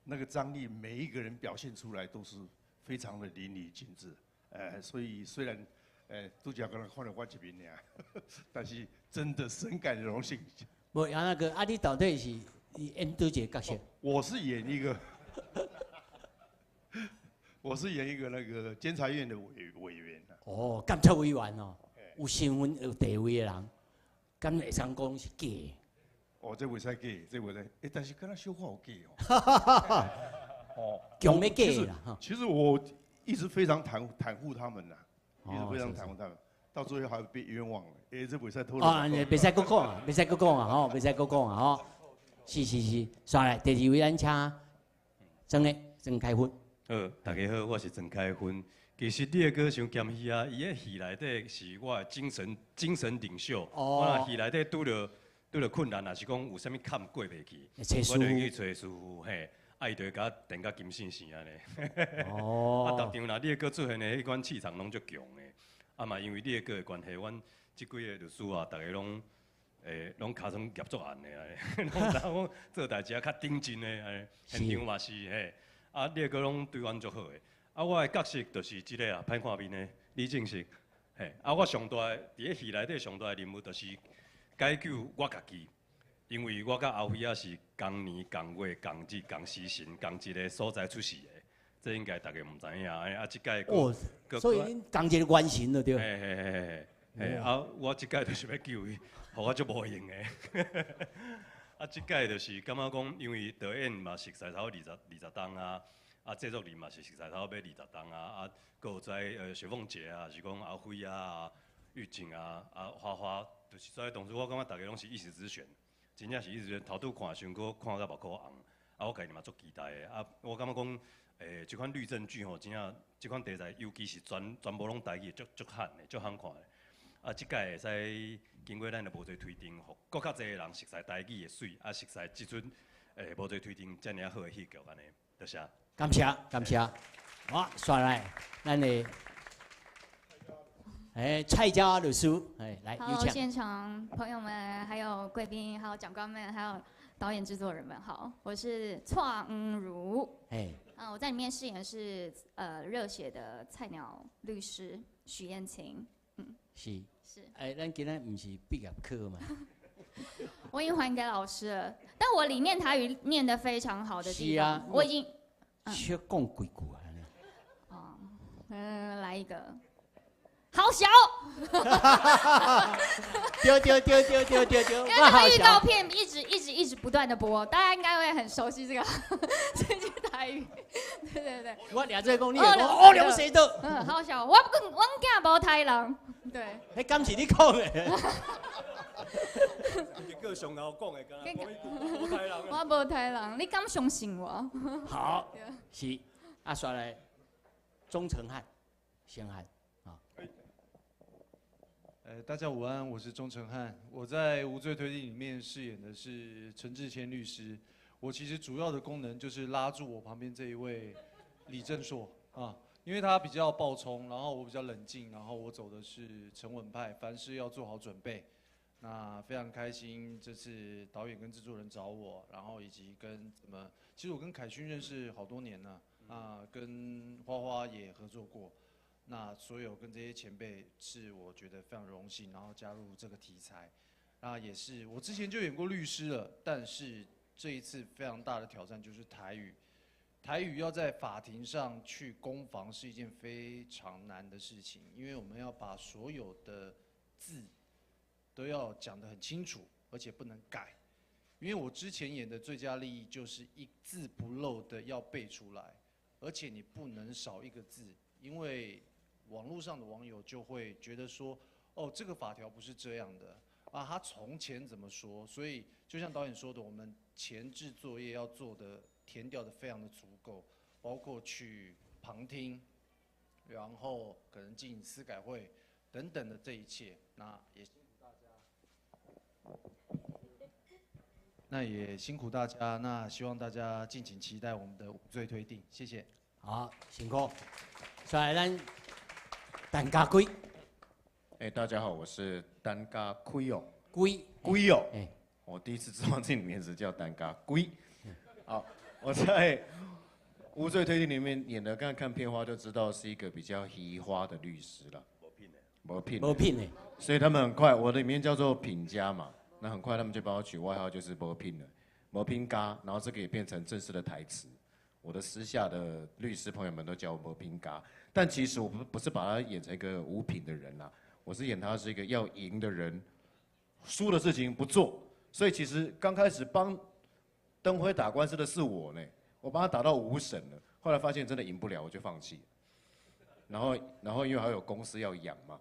那个张力每一个人表现出来都是非常的淋漓尽致。所以虽然，拄则可能看到我一面尔，但是真的深感荣幸。无杨大哥，你到底是演多一个角色？我是演一个，那个监察院的委员。哦，监察委员哦，有身份有地位的人，敢会想讲是假的？哦，这袂使假，这袂使，但是敢若小可有假哦。哦，强要假啦。其实我一直非常袒护他们呐，一直非常袒护他们，到最后还被冤枉了。这袂使透露。哦，袂使佫讲啊，袂使佫讲啊，吼，袂使佫讲啊，吼。是，刷来第2位咱请曾开芬。好，大家好，我是曾开芬。其实你的歌伤咸戏啊，伊的戏内底是我的精神领袖。我若戏内底拄着困难，也是讲有啥物坎过袂去，我就去找师傅嘿。伊就会甲我电甲金线线安尼。哦。逐场若你的歌出现的迄款气场拢足强的，嘛因为你的歌的关系，阮即几个律师啊，逐个拢尻川业作案的安尼，拢讲做代志啊较顶真的安尼，现场嘛是嘿，你的歌拢对阮足好的。我的角色就是即个啊，歹看面的李正式，嘿，我上大伫咧戏内底上大的任务就是解救我家己。因为我甲后妃啊是同年同月同日同时辰同一个所在出世的，这应该大家毋知影。即届哦，所以恁同一个原型了对。嘿，我即届就是要救伊，互我足无用的。即届就是感觉讲，因为导演嘛熟悉头20档啊，制作人嘛是熟悉头要20档啊，佫有在雪凤姐啊，是讲后妃啊、玉静啊、花，就是所以当时我感觉大家拢是一时之选。真正是一直头拄看伤过，看到目眶红。我家己嘛足期待的。我感觉讲，即款律政剧吼，真正即款题材，尤其是全部拢台语，足罕的，足罕看的。即届会使经过咱的无侪推动，互更较侪人熟悉台语的水，熟悉即阵无侪推动遮尔好的戏剧安尼。多谢。感谢。好，刷来，咱的。蔡家律师，来有请。现场朋友们，还有贵宾，还有长官们，还有导演、制作人们，好，我是蔡恩如。我在里面饰演的是热血的菜鸟律师许燕晴。是。咱今天不是毕业课吗？我已经还给老师了，但我里念台语念得非常好的地方，我已经。少讲几句啊。来一个。好小！丢！因为那个预告片一直不断的播，大家应该会很熟悉这句台语。对。我俩在讲你哦，两谁的？好小！我囝无太人。对。迄敢是你讲的？你上头讲的，敢若无太人。我无太人，你敢相信我？好，是刷来，钟成汉，先汉。大家午安，我是钟成汉。我在《无罪推定》里面饰演的是陈志谦律师。我其实主要的功能就是拉住我旁边这一位李正硕啊，因为他比较暴冲，然后我比较冷静，然后我走的是沉稳派，凡事要做好准备。那非常开心，这次导演跟制作人找我，然后以及跟其实我跟凯勋认识好多年了，跟花花也合作过。那所有跟这些前辈是我觉得非常荣幸，然后加入这个题材，那也是我之前就演过律师了，但是这一次非常大的挑战就是台语，台语要在法庭上去攻防是一件非常难的事情，因为我们要把所有的字都要讲得很清楚，而且不能改，因为我之前演的《最佳利益》就是一字不漏的要背出来，而且你不能少一个字，因为网络上的网友就会觉得说，哦，这个法条不是这样的啊，他从前怎么说？所以就像导演说的，我们前置作业要做的填调的非常的足够，包括去旁听，然后可能进司改会等等的这一切，那也辛苦大家，那希望大家敬请期待我们的无罪推定，谢谢。好，辛苦。再来咱陈家辉。大家好，我是陈家辉哦。辉哦。我第一次知道这个名字叫陈家辉。好，我在无罪推定里面演的，刚才看片花就知道是一个比较移花的律师了。没聘的。所以他们很快，我的里面叫做品家嘛，那很快他们就把我取外号就是没聘了，没聘家，然后这个也变成正式的台词。我的私下的律师朋友们都叫我没聘家，但其实我不是把他演成一个无品的人啦，我是演他是一个要赢的人，输的事情不做。所以其实刚开始帮登辉打官司的是我呢，我帮他打到5审了，后来发现真的赢不了，我就放弃了。然后因为还有公司要养嘛，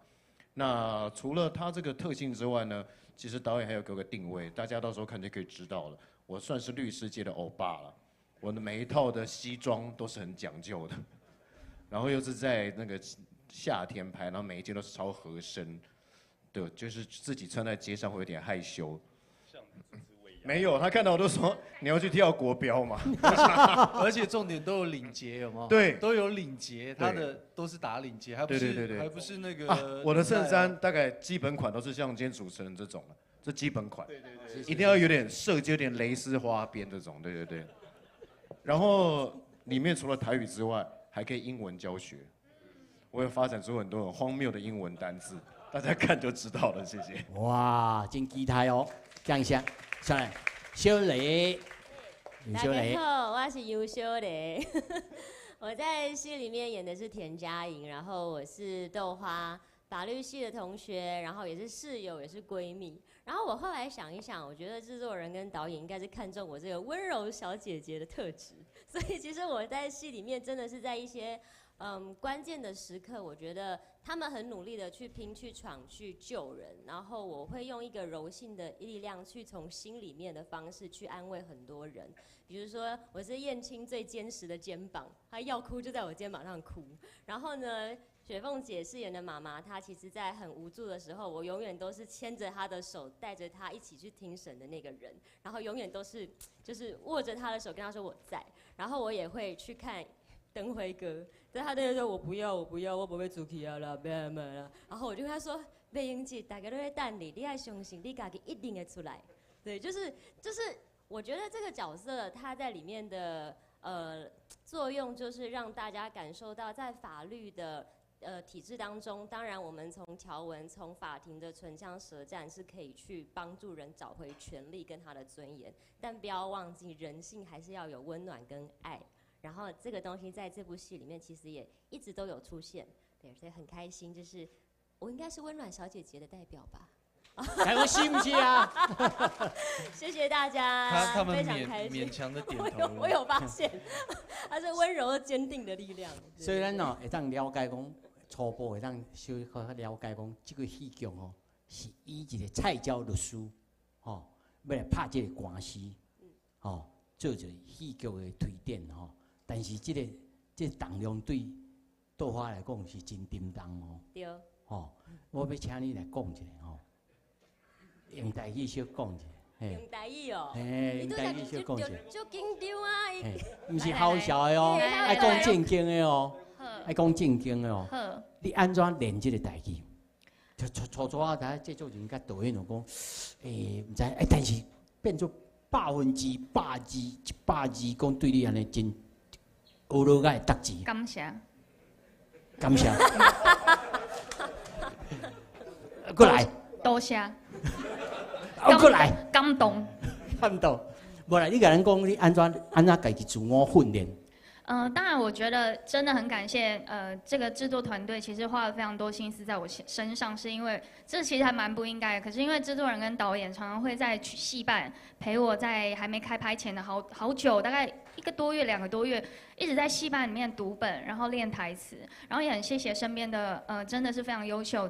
那除了他这个特性之外呢，其实导演还有给我个定位，大家到时候看就可以知道了。我算是律师界的欧巴了，我的每一套的西装都是很讲究的，然后又是在那个夏天拍，然后每一件都是超合身，对，就是自己穿在街上会有点害羞。没有，他看到我都说你要去跳国标嘛，而且重点都有领结，有吗？对，都有领结，他的都是打领结，还不是对还不是那个。我的衬衫大概基本款都是像今天主持人这种了，这基本款，对，一定要有点设计，有点蕾丝花边这种，对。然后里面除了台语之外，还可以英文教学，我有发展出很多很荒谬的英文单字，大家看就知道了，谢谢。哇，真期待哦，讲一下。上来，小雷，大家好，我是尤小雷。我在戏里面演的是田佳莹，然后我是豆花法律系的同学，然后也是室友，也是闺蜜。然后我后来想一想，我觉得制作人跟导演应该是看中我这个温柔小姐姐的特质，所以其实我在戏里面真的是在一些关键的时刻，我觉得他们很努力的去拼、去闯、去救人，然后我会用一个柔性的力量去从心里面的方式去安慰很多人。比如说，我是燕青最坚实的肩膀，她要哭就在我肩膀上哭。然后呢，雪凤姐饰演的妈妈，她其实在很无助的时候，我永远都是牵着她的手，带着她一起去听审的那个人，然后永远都是就是握着她的手，跟她说我在。然后我也会去看登辉哥。所以他就说我不要，我不会出去啊啦，别啦。然后我就跟他说，美英姐，大家都在等你，你要相信你自己一定会出来。对，就是我觉得这个角色他在里面的作用，就是让大家感受到在法律的体制当中，当然我们从条文、从法庭的唇枪舌战是可以去帮助人找回权利跟他的尊严，但不要忘记人性还是要有温暖跟爱。然后这个东西在这部戏里面其实也一直都有出现，对，所以很开心，就是我应该是温暖小姐姐的代表吧？还有信不信啊？谢谢大家，他们非常开心，勉强的点头我有发现，它是温柔坚定的力量。所以咱会当了解讲，初步会当稍微了解讲，这个戏剧哦，是以一个菜鸟律师，要来拍这个官司，做一个戏剧的推展吼。但是这重量对豆花来讲是真沉重哦。对。我要请你来讲一下吼，用台语小讲一下。用台语哦。嘿，用台语小讲者。就紧张啊！毋是好笑的哦，爱讲正经的哦，爱讲正经的哦。你安怎练这个台语？初啊，大家制作人甲导演就讲，毋知但是变做100字，讲对你安尼真学落个得字。感谢。感谢。过来。多谢。过来。感动。感动。无啦，你甲咱讲，你安怎家己自我训练？当然，我觉得真的很感谢，这个制作团队其实花了非常多心思在我身上，是因为这其实还蛮不应该的。可是因为制作人跟导演常常会在戏班陪我在还没开拍前的好久，大概1个多月、2个多月，一直在戏班里面读本，然后练台词，然后也很谢谢身边的真的是非常优秀。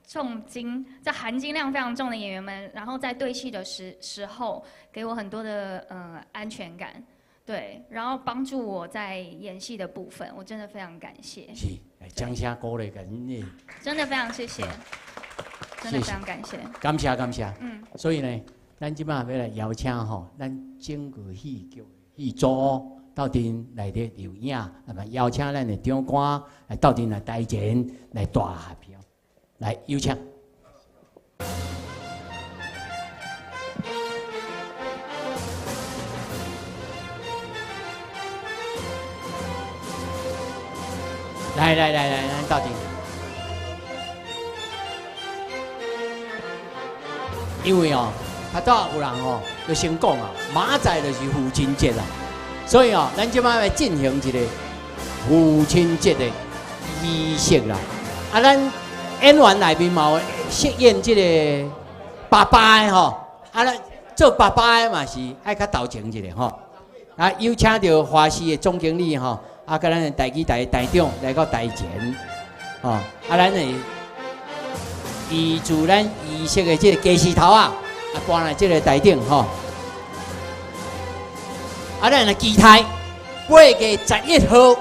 重金在含金量非常重的演员们，然后在对戏的时候给我很多的安全感，对，然后帮助我在演戏的部分，我真的非常感谢。是，掌声鼓励你。真的非常谢谢，真的非常感谢。感谢。所以呢，咱即摆要来邀请吼，咱整个戏剧戏组到阵来咧留影，那么邀请咱的长官来到阵来台前来大合票。来，有请。来，咱到底。因为哦，较早有人哦，就先讲啊，明仔就是父亲节啦，所以哦，咱即摆要进行一个父亲节的仪式啦。啊，咱演员内面嘛有饰演即个爸爸的吼，啊，咱做爸爸的嘛是爱较投情一下吼。啊，有请到华视的总经理吼。啊，甲咱的台语台台长来到台前，吼，啊，咱的依住咱仪式的这个鸡丝头啊，搬来这个台顶吼。啊，咱的期待8月11号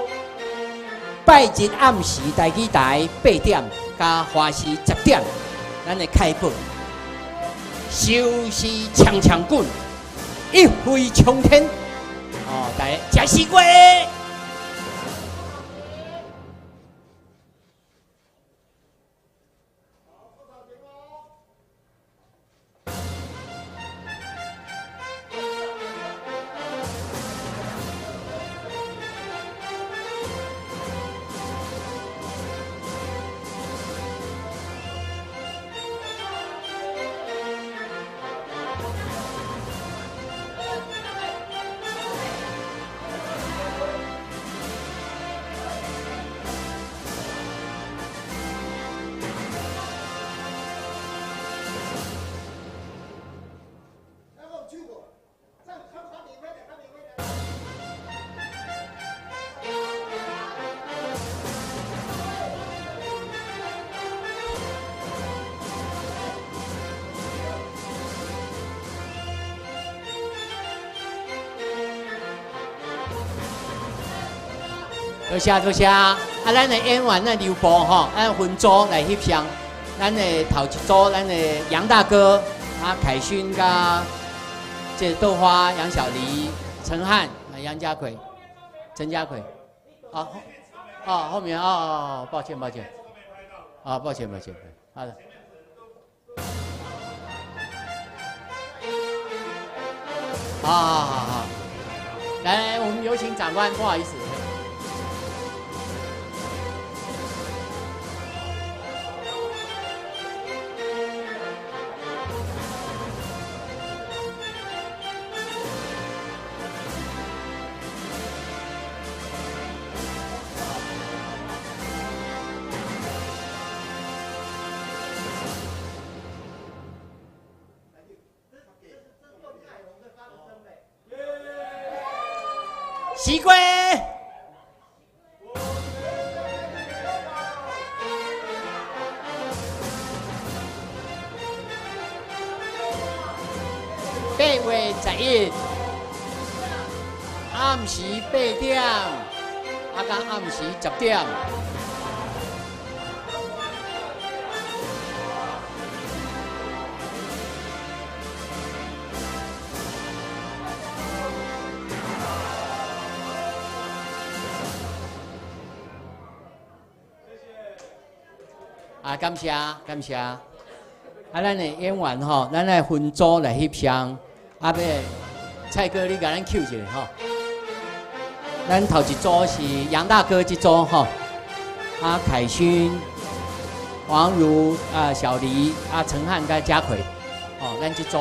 拜日暗时台语台8点，加华视10点，咱的开播，收视强强滚，一飞冲天，哦，大家吃西瓜。多谢，啊，咱的演员咱刘波吼，咱分组来翕相，咱的头一组，咱的杨大哥，啊，凯勋甲这豆花、杨小黎、陈汉、杨家奎、陈家奎，啊，后面抱歉，啊，抱歉，好的。好，来，我们有请长官，不好意思。西瓜。8月11，暗时8点，啊，甲暗时10点。感谢感谢。啊，咱的演员吼，咱来分组来翕相。啊，要蔡哥，你甲咱 Q 一下吼。咱头一组是杨大哥这组吼，啊，凯勋、王如啊、小黎啊、陈汉跟嘉奎，哦，咱这组。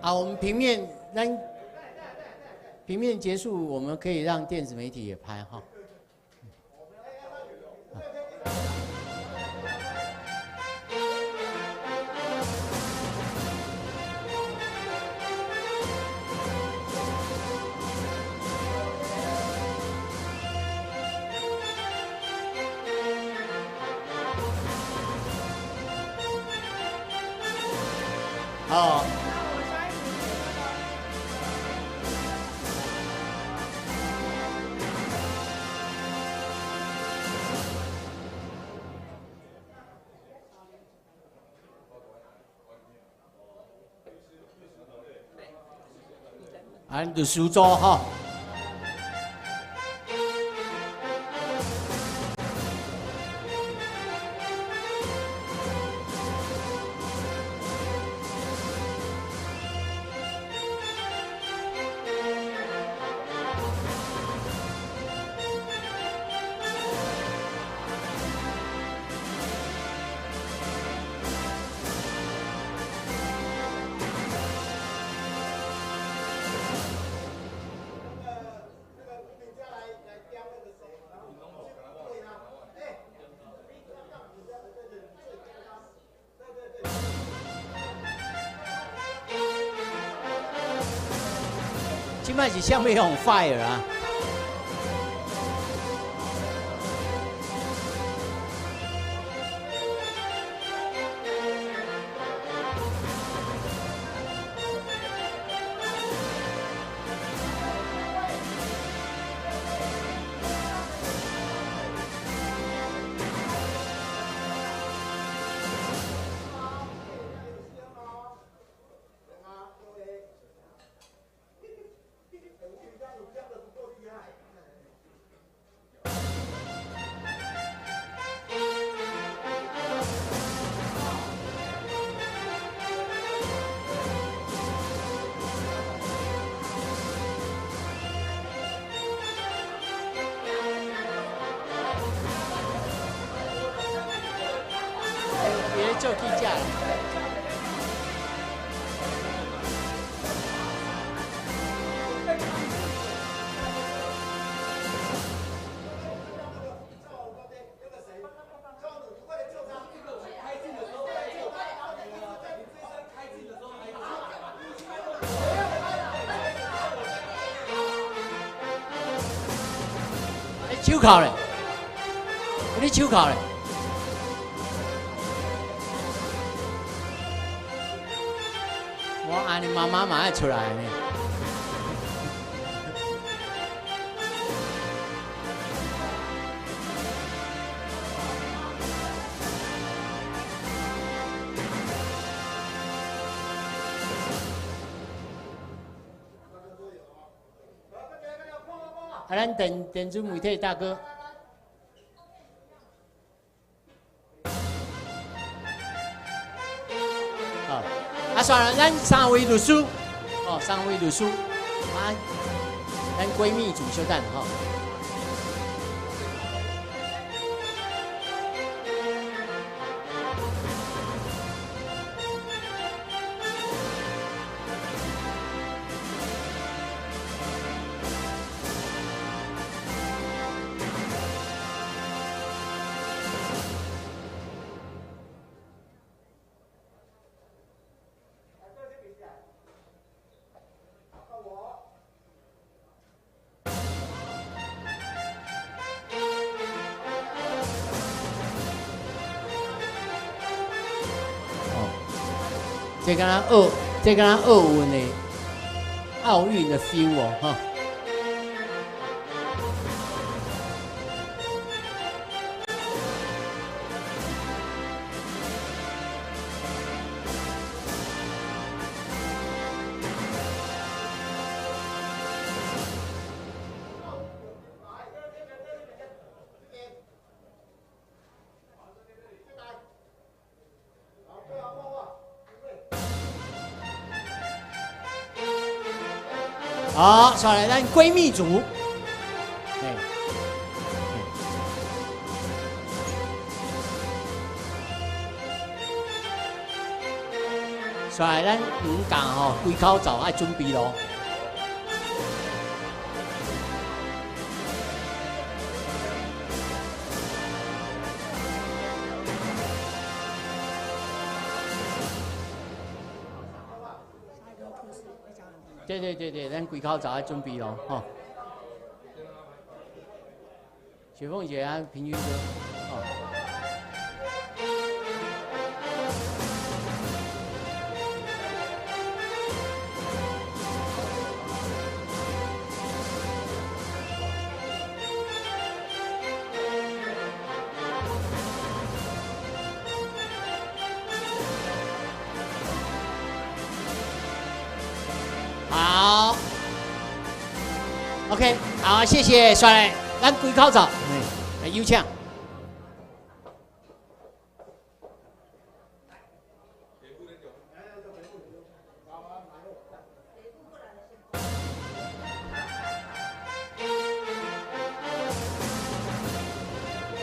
好，我们平面结束，我们可以让电子媒体也拍哈。好。啊，就苏州哈。现在是下面用 fire 啊。就地价了。手铐嘞，你手铐嘞。我按你妈妈马上出来呢。啊，咱电子媒体大哥。啊，算了，咱三位律师，哦，三位律师，啊，咱闺蜜主小等吼。这敢若奥运的 feel 哦，哈。好，再来咱闺蜜组，再来咱五架吼，规口罩爱准备咯。对，咱规口罩爱准备咯，吼。雪凤姐啊，平均哥，哦。好 ，OK， 好，谢谢，帅来，咱规口罩，来有请。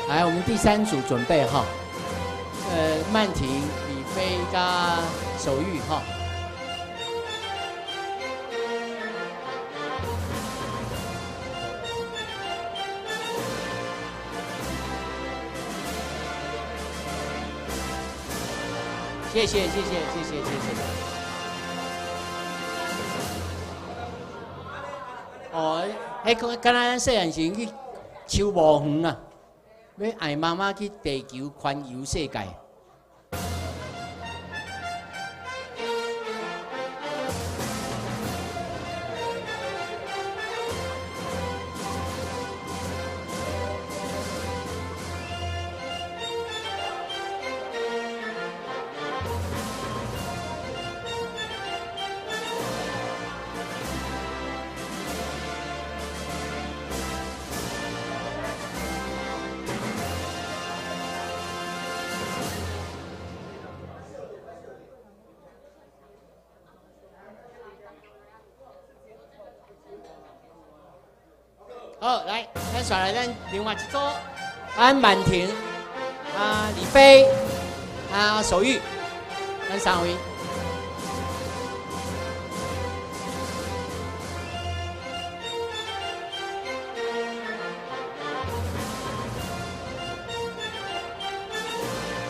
来，我们第三组准备哈，曼婷、李飞加手玉哈。谢谢。哦，迄敢若咱细汉时去秋无园啊，要爱妈妈去地球环游世界。好，来，咱选来咱另外一组，安满婷、李飞、手玉，咱三位。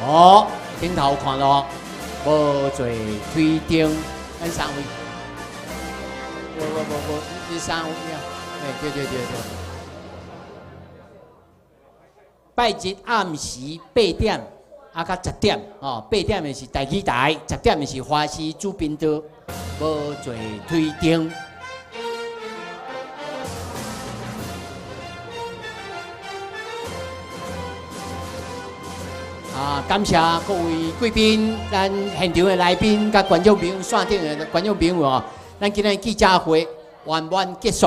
哦，顶头看咯，无做推顶，咱三位。无，你三位啊？对。拜日暗时8点到10点哦，8点的是台语台，10点的是花溪主频道，无做推灯。感谢各位贵宾，咱现场的来宾、甲观众朋友、线顶的观众朋友哦，咱今日记者会圆满结束，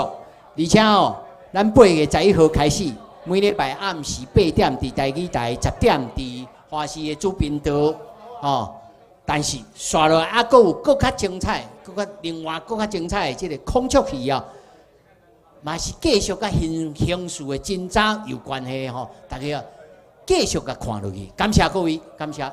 而且哦，咱8月11号开始。每礼拜暗时8点伫台语台，10点伫花市的主频道，哦。但是刷落还佫有佫较精彩，另外佫较精彩的即个孔雀戏哦，嘛是继续甲刑事的侦查有关系吼，大家继续甲看落去。感谢各位，感谢。